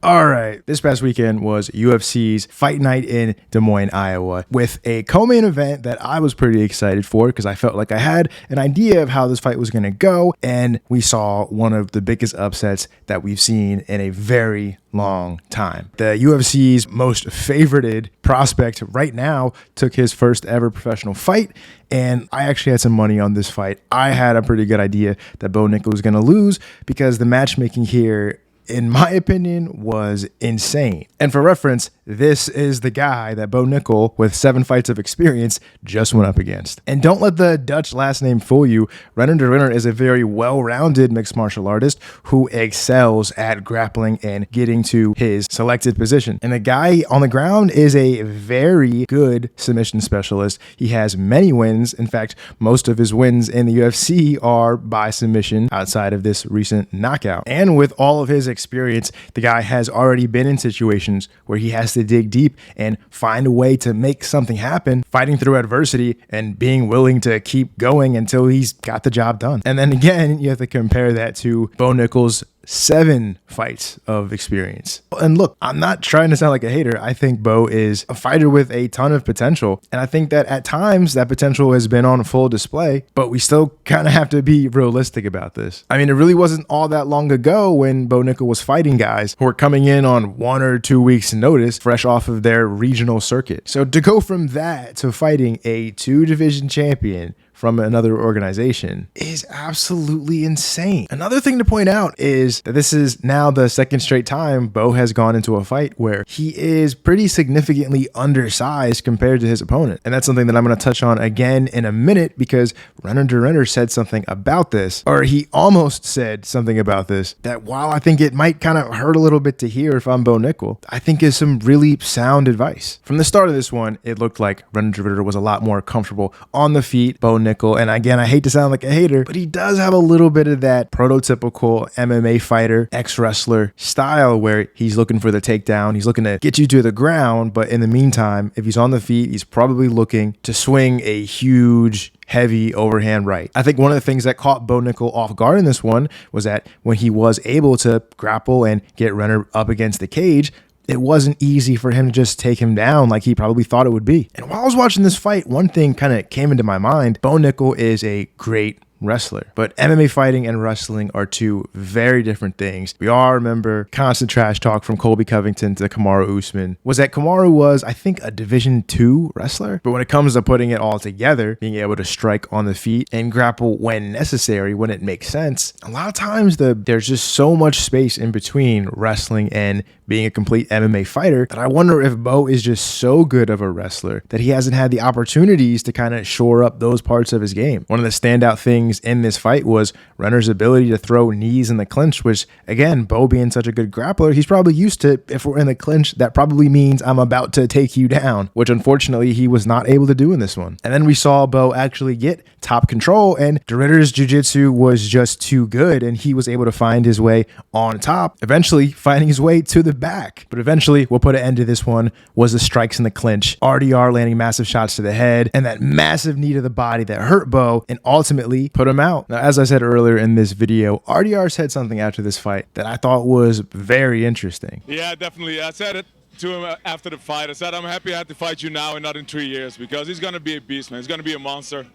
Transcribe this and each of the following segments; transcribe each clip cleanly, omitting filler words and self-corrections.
All right, this past weekend was UFC's Fight Night in Des Moines, Iowa, with a co-main event that I was pretty excited for because I felt like I had an idea of how this fight was going to go, and we saw one of the biggest upsets that we've seen in a very long time. The UFC's most favorited prospect right now took his first ever professional fight, and I actually had some money on this fight. I had a pretty good idea that Bo Nickal was going to lose because the matchmaking here, in my opinion, was insane. And for reference, this is the guy that Bo Nickal, with 7 fights of experience, just went up against. And don't let the Dutch last name fool you. Rener de Rinner is a very well-rounded mixed martial artist who excels at grappling and getting to his selected position. And the guy on the ground is a very good submission specialist. He has many wins. In fact, most of his wins in the UFC are by submission outside of this recent knockout. And with all of his experience, the guy has already been in situations where he has to dig deep and find a way to make something happen, fighting through adversity and being willing to keep going until he's got the job done. And then again, you have to compare that to Bo Nickal's 7 fights of experience. And look, I'm not trying to sound like a hater. I think Bo is a fighter with a ton of potential. And I think that at times that potential has been on full display, but we still kind of have to be realistic about this. I mean, it really wasn't all that long ago when Bo Nickal was fighting guys who were coming in on 1 or 2 weeks notice, fresh off of their regional circuit. So to go from that to fighting a 2-division champion from another organization is absolutely insane. Another thing to point out is that this is now the 2nd straight time Bo has gone into a fight where he is pretty significantly undersized compared to his opponent. And that's something that I'm going to touch on again in a minute because Rener de Rinner said something about this, or he almost said something about this, that while I think it might kind of hurt a little bit to hear if I'm Bo Nickal, I think is some really sound advice. From the start of this one, it looked like Rener de Rinner was a lot more comfortable on the feet. Bo Nickal, and again, I hate to sound like a hater, but he does have a little bit of that prototypical MMA fighter, ex-wrestler style where he's looking for the takedown. He's looking to get you to the ground, but in the meantime, if he's on the feet, he's probably looking to swing a huge, heavy overhand right. I think one of the things that caught Bo Nickal off guard in this one was that when he was able to grapple and get Rener up against the cage, it wasn't easy for him to just take him down like he probably thought it would be. And while I was watching this fight, one thing kind of came into my mind. Bo Nickal is a great wrestler, but MMA fighting and wrestling are 2 very different things. We all remember constant trash talk from Colby Covington to Kamaru Usman was that Kamaru was, I think, a Division II wrestler, but when it comes to putting it all together, being able to strike on the feet and grapple when necessary, when it makes sense, a lot of times there's just so much space in between wrestling and being a complete MMA fighter that I wonder if Bo is just so good of a wrestler that he hasn't had the opportunities to kind of shore up those parts of his game. One of the standout things in this fight was Rener's ability to throw knees in the clinch, which again, Bo being such a good grappler, he's probably used to, if we're in the clinch, that probably means I'm about to take you down, which unfortunately he was not able to do in this one. And then we saw Bo actually get top control, and de Rinner's jiu-jitsu was just too good, and he was able to find his way on top, eventually finding his way to the back. But eventually, what put an end to this one was the strikes in the clinch, RDR landing massive shots to the head, and that massive knee to the body that hurt Bo and ultimately put him out. Now, as I said earlier in this video, RDR said something after this fight that I thought was very interesting. Yeah, definitely. I said it to him after the fight. I said, I'm happy I had to fight you now and not in 3 years because he's going to be a beast, man. He's going to be a monster.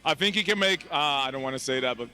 I think he can make, I don't want to say that, but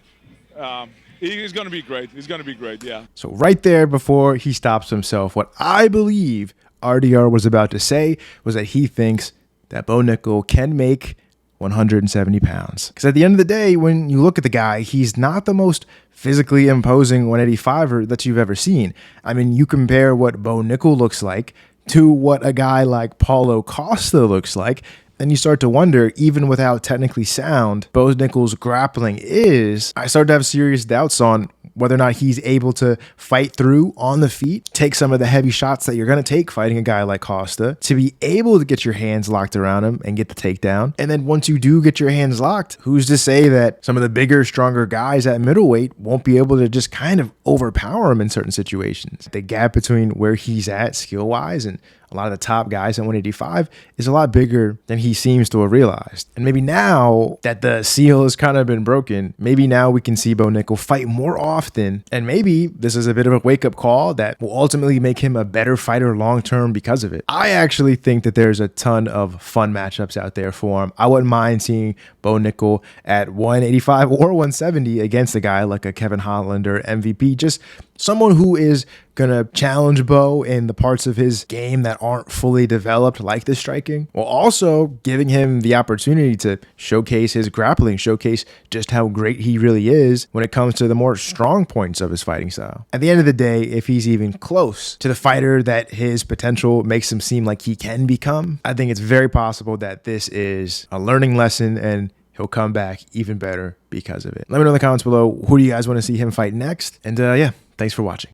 he's going to be great. He's going to be great, yeah. So right there before he stops himself, what I believe RDR was about to say was that he thinks that Bo Nickal can make 170 pounds. Because at the end of the day, when you look at the guy, he's not the most physically imposing 185er that you've ever seen. I mean, you compare what Bo Nickal looks like to what a guy like Paulo Costa looks like, and you start to wonder, even without technically sound, Bo Nickal's grappling is, I start to have serious doubts on whether or not he's able to fight through on the feet, take some of the heavy shots that you're going to take fighting a guy like Costa, to be able to get your hands locked around him and get the takedown. And then once you do get your hands locked, who's to say that some of the bigger, stronger guys at middleweight won't be able to just kind of overpower him in certain situations? The gap between where he's at skill-wise and a a lot of the top guys at 185 is a lot bigger than he seems to have realized. And maybe now that the seal has kind of been broken, maybe now we can see Bo Nickal fight more often. And maybe this is a bit of a wake-up call that will ultimately make him a better fighter long-term because of it. I actually think that there's a ton of fun matchups out there for him. I wouldn't mind seeing Bo Nickal at 185 or 170 against a guy like a Kevin Holland or MVP, just someone who is going to challenge Bo in the parts of his game that aren't fully developed, like the striking, while also giving him the opportunity to showcase his grappling, showcase just how great he really is when it comes to the more strong points of his fighting style. At the end of the day, if he's even close to the fighter that his potential makes him seem like he can become, I think it's very possible that this is a learning lesson and he'll come back even better because of it. Let me know in the comments below, who do you guys want to see him fight next? And yeah, thanks for watching.